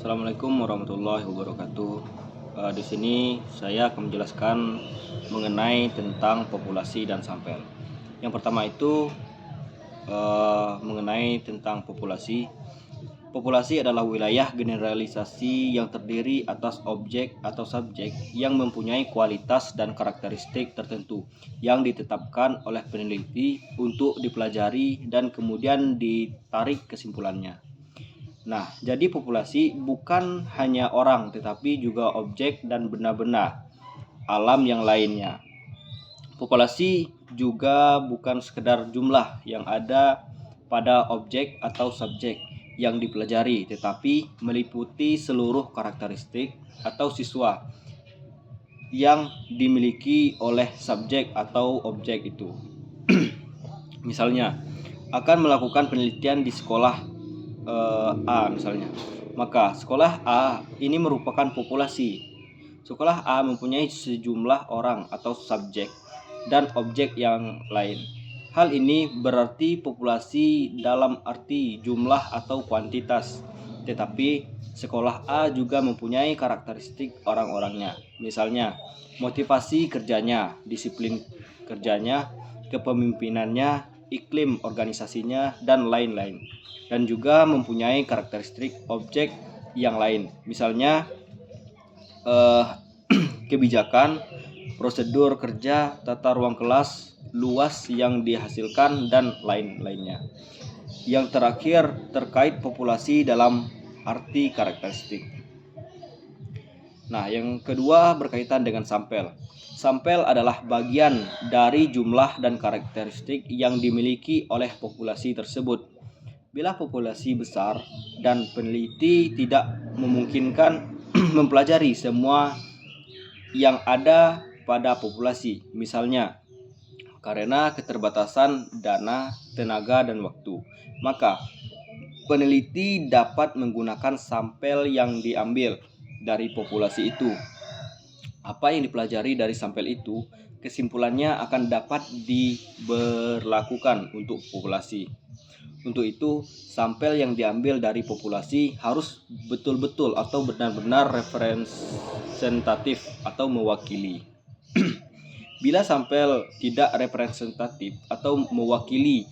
Assalamualaikum warahmatullahi wabarakatuh. Di sini saya akan menjelaskan mengenai tentang populasi dan sampel. Yang pertama itu mengenai tentang populasi. Populasi adalah wilayah generalisasi yang terdiri atas objek atau subjek yang mempunyai kualitas dan karakteristik tertentu yang ditetapkan oleh peneliti untuk dipelajari dan kemudian ditarik kesimpulannya. Nah, jadi populasi bukan hanya orang tetapi juga objek dan benda-benda alam yang lainnya. Populasi juga bukan sekedar jumlah yang ada pada objek atau subjek yang dipelajari, tetapi meliputi seluruh karakteristik atau siswa yang dimiliki oleh subjek atau objek itu. Misalnya, akan melakukan penelitian di sekolah A misalnya. Maka sekolah A ini merupakan populasi. Sekolah A mempunyai sejumlah orang atau subjek dan objek yang lain. Hal ini berarti populasi dalam arti jumlah atau kuantitas. Tetapi sekolah A juga mempunyai karakteristik orang-orangnya. Misalnya, motivasi kerjanya, disiplin kerjanya, kepemimpinannya, iklim organisasinya, dan lain-lain. Dan juga mempunyai karakteristik objek yang lain. Misalnya, kebijakan, prosedur kerja, tata ruang kelas, luas yang dihasilkan, dan lain-lainnya. Yang terakhir terkait populasi dalam arti karakteristik. Nah, yang kedua berkaitan dengan sampel. Sampel adalah bagian dari jumlah dan karakteristik yang dimiliki oleh populasi tersebut. Bila populasi besar dan peneliti tidak memungkinkan mempelajari semua yang ada pada populasi, misalnya karena keterbatasan dana, tenaga, dan waktu, maka peneliti dapat menggunakan sampel yang diambil dari populasi itu. Apa yang dipelajari dari sampel itu, kesimpulannya akan dapat diberlakukan untuk populasi. Untuk itu, sampel yang diambil dari populasi harus betul-betul atau benar-benar representatif atau mewakili. Bila sampel tidak representatif atau mewakili,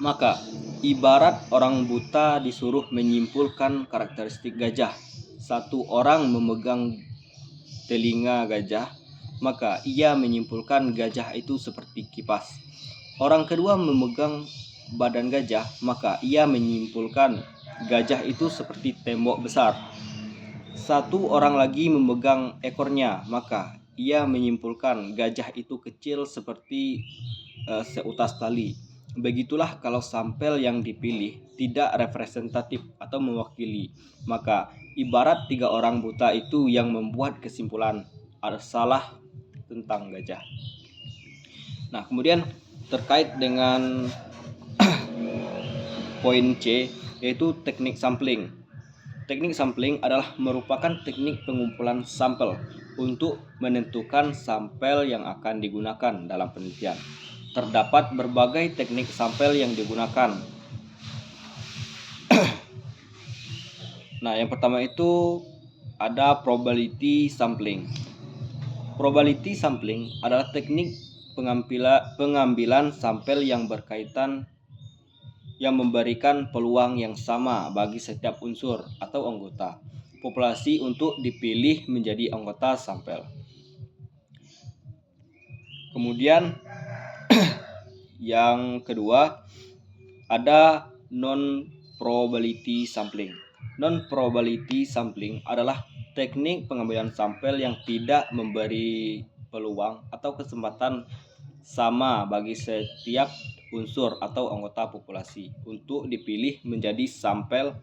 maka ibarat orang buta disuruh menyimpulkan karakteristik gajah. Satu orang memegang telinga gajah, maka ia menyimpulkan gajah itu seperti kipas. Orang kedua memegang badan gajah, maka ia menyimpulkan gajah itu seperti tembok besar. Satu orang lagi memegang ekornya, maka ia menyimpulkan gajah itu kecil seperti seutas tali. Begitulah kalau sampel yang dipilih tidak representatif atau mewakili, maka ibarat 3 orang buta itu yang membuat kesimpulan ada salah tentang gajah. Nah, kemudian terkait dengan poin C, yaitu teknik sampling. Teknik sampling adalah merupakan teknik pengumpulan sampel untuk menentukan sampel yang akan digunakan dalam penelitian. Terdapat berbagai teknik sampel yang digunakan. Nah, yang pertama itu ada probability sampling. Probability sampling adalah teknik pengambilan sampel yang berkaitan yang memberikan peluang yang sama bagi setiap unsur atau anggota populasi untuk dipilih menjadi anggota sampel. Kemudian yang kedua ada non-probability sampling. Non-probability sampling adalah teknik pengambilan sampel yang tidak memberi peluang atau kesempatan sama bagi setiap unsur atau anggota populasi untuk dipilih menjadi sampel.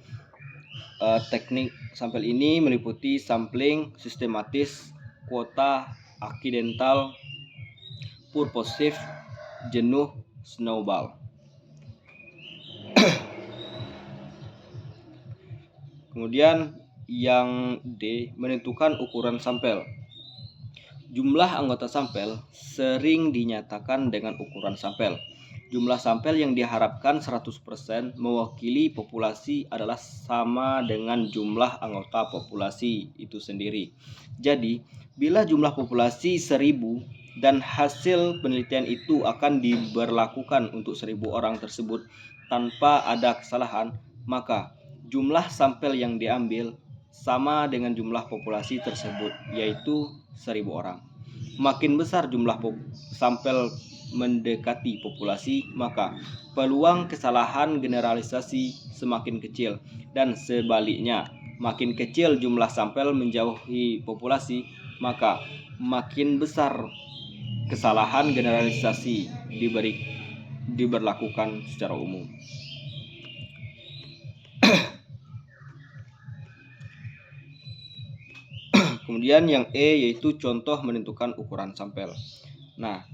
Teknik sampel ini meliputi sampling sistematis, kuota, aksidental, purposive, jenuh, snowball. Kemudian yang D, menentukan ukuran sampel. Jumlah anggota sampel sering dinyatakan dengan ukuran sampel. Jumlah sampel yang diharapkan 100% mewakili populasi adalah sama dengan jumlah anggota populasi itu sendiri. Jadi, bila jumlah populasi 1000 dan hasil penelitian itu akan diberlakukan untuk 1000 orang tersebut tanpa ada kesalahan, maka jumlah sampel yang diambil sama dengan jumlah populasi tersebut, yaitu 1000 orang. Makin besar jumlah sampel mendekati populasi, maka peluang kesalahan generalisasi semakin kecil, dan sebaliknya, makin kecil jumlah sampel menjauhi populasi, maka makin besar kesalahan generalisasi diberlakukan secara umum. Kemudian yang E yaitu contoh menentukan ukuran sampel. Nah,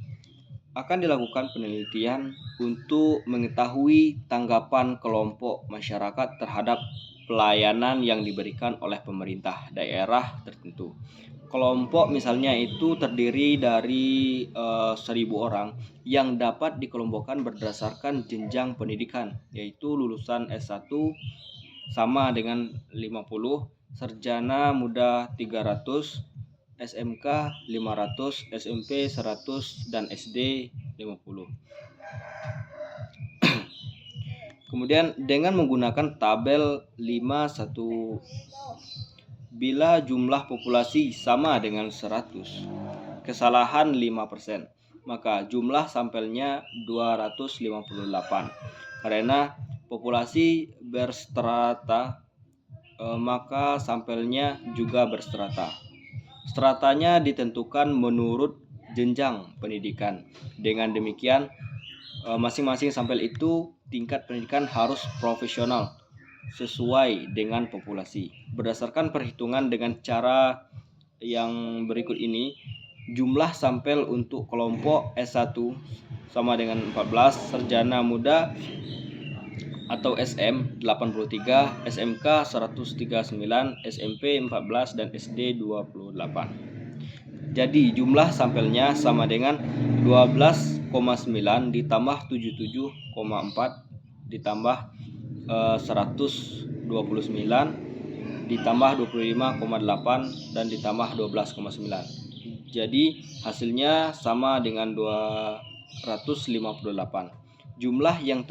akan dilakukan penelitian untuk mengetahui tanggapan kelompok masyarakat terhadap pelayanan yang diberikan oleh pemerintah daerah tertentu. Kelompok misalnya itu terdiri dari 1000 orang yang dapat dikelompokkan berdasarkan jenjang pendidikan, yaitu lulusan S1 sama dengan 50, sarjana muda 300, SMK 500, SMP 100, dan SD 50. Kemudian dengan menggunakan tabel 51, bila jumlah populasi sama dengan 100, kesalahan 5%, maka jumlah sampelnya 258. Karena populasi berstrata, maka sampelnya juga berstrata. Stratanya ditentukan menurut jenjang pendidikan. Dengan demikian, masing-masing sampel itu tingkat pendidikan harus profesional sesuai dengan populasi. Berdasarkan perhitungan dengan cara yang berikut ini, jumlah sampel untuk kelompok S1 sama dengan 14, sarjana muda atau SM 83, SMK 139, SMP 14, dan SD 28. Jadi jumlah sampelnya sama dengan 12,9 ditambah 77,4 ditambah 129 ditambah 25,8 dan ditambah 12,9. Jadi hasilnya sama dengan 258. Jumlah yang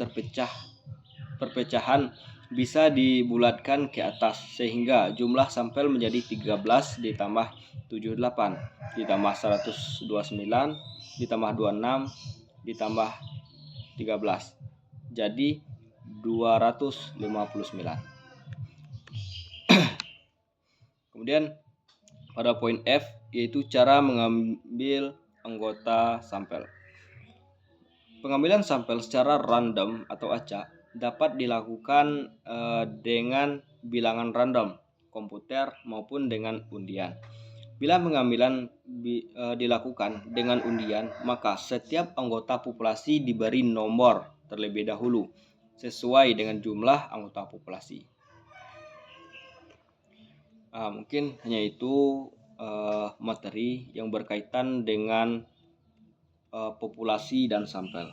perpecahan bisa dibulatkan ke atas sehingga jumlah sampel menjadi 13 ditambah 78 ditambah 129 ditambah 26 ditambah 13, jadi 259. Kemudian pada poin F yaitu cara mengambil anggota sampel. Pengambilan sampel secara random atau acak dapat dilakukan dengan bilangan random, komputer maupun dengan undian. Bila pengambilan dilakukan dengan undian, maka setiap anggota populasi diberi nomor terlebih dahulu sesuai dengan jumlah anggota populasi. Mungkin hanya itu materi yang berkaitan dengan populasi dan sampel.